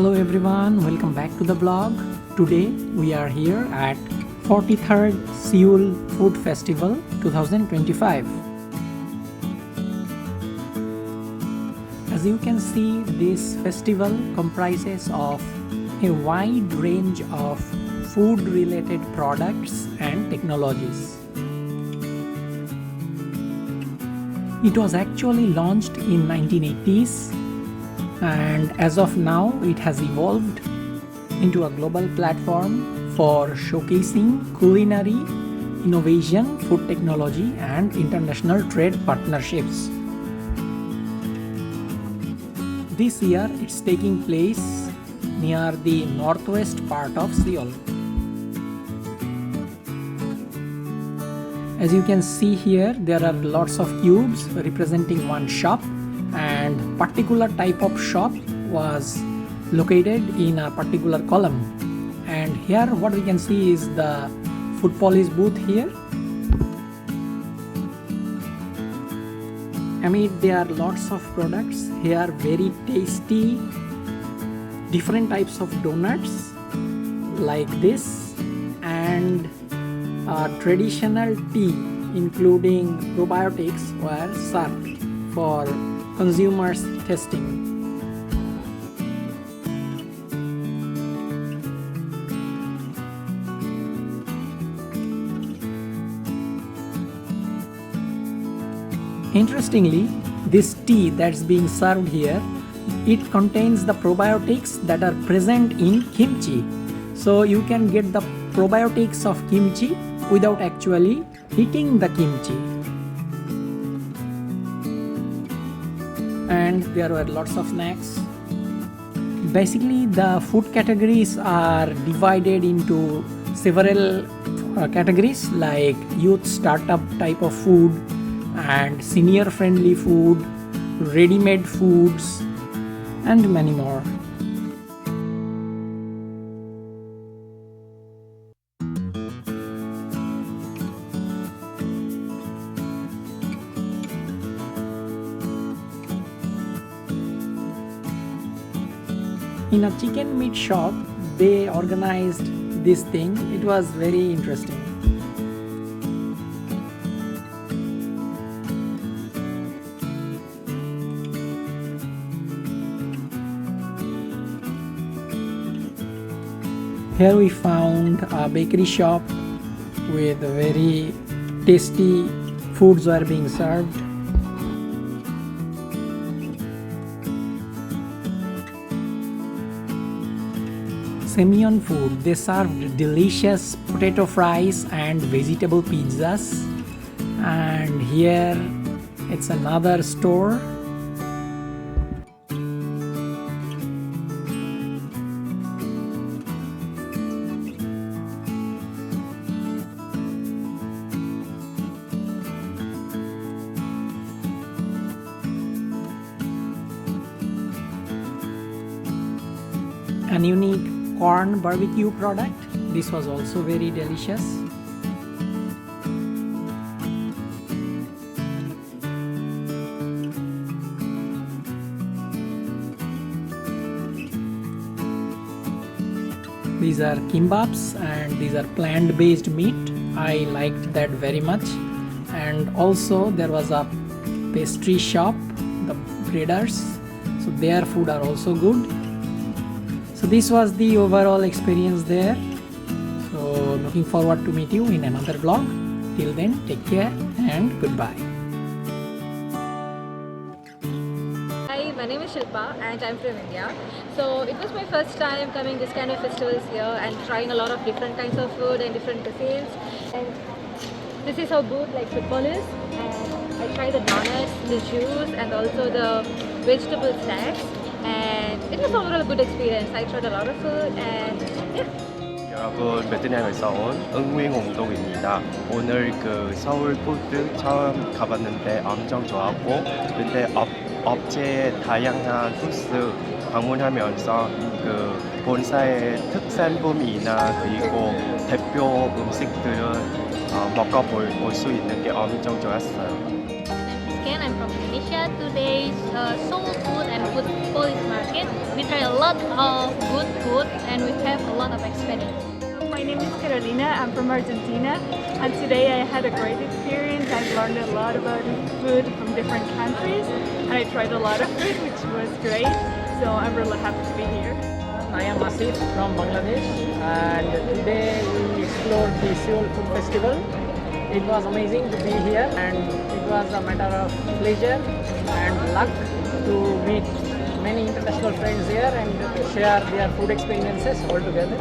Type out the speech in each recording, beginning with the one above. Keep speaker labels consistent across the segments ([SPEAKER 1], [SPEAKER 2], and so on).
[SPEAKER 1] Hello everyone, welcome back to the blog. Today we are here at 43rd Seoul Food Festival 2025. As you can see, this festival comprises of a wide range of food related products and technologies. It was actually launched in 1980s and as of now it has evolved into a global platform for showcasing culinary innovation, food technology and international trade partnerships. This year it's taking place near the northwest part of Seoul. As you can see here, there are lots of cubes representing one shop, and particular type of shop was located in a particular column. And here what we can see is the food police booth here. Amid there are lots of products here, very tasty different types of donuts like this, and traditional tea including probiotics were served for consumers testing. Interestingly, this tea that's being served here, it contains the probiotics that are present in kimchi. So you can get the probiotics of kimchi without actually eating the kimchi. And there were lots of snacks. Basically, the food categories are divided into several categories like youth startup type of food and senior friendly food, ready-made foods and many more. In a chicken meat shop, they organized this thing. It was very interesting. Here we found a bakery shop with very tasty foods were being served. Semyon food, they served delicious potato fries and vegetable pizzas. And here it's another store. An unique corn barbecue product. This was also very delicious. These are kimbabs and these are plant-based meat. I liked that very much. And also there was a pastry shop, the breaders. So their food are also good. So this was the overall experience there. So looking forward to meet you in another vlog. Till then, take care and goodbye.
[SPEAKER 2] Hi, my name is Shilpa and I'm from India. So it was my first time coming this kind of festivals here and trying a lot of different kinds of food and different cuisines. And this is how good like football is. And I tried the donuts, the juice and also the vegetable snacks. And it was overall a good experience. I tried a lot of food and yeah.
[SPEAKER 3] 여러분, 베트남에서 온 응윙홍동입니다. 오늘 그 서울푸드 처음 가봤는데 엄청 좋았고, 그때 업체의 다양한 부스 방문하면서 그 본사의 특산품이나 그리고 대표 음식들을 먹어볼 수 있는 게 엄청 좋았어요.
[SPEAKER 2] Ken. I'm from Indonesia. Today's Seoul Food and Food Police Market. We try a lot of good food and we have a lot of experience.
[SPEAKER 4] My name is Carolina. I'm from Argentina, and today I had a great experience. I've learned a lot about food from different countries, and I tried a lot of food, which was great. So I'm really happy to be here.
[SPEAKER 1] I am Asif from Bangladesh, and today we explored the Seoul Food Festival. It was amazing to be here, and it was a matter of pleasure and luck to meet many international friends here and share their food experiences all together.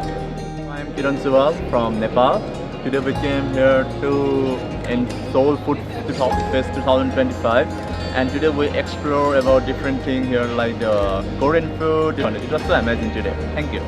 [SPEAKER 5] I'm Kiran Suwal from Nepal. Today we came here to in Seoul Food Fest 2025, and today we explore about different things here like the Korean food. It was so amazing today. Thank you.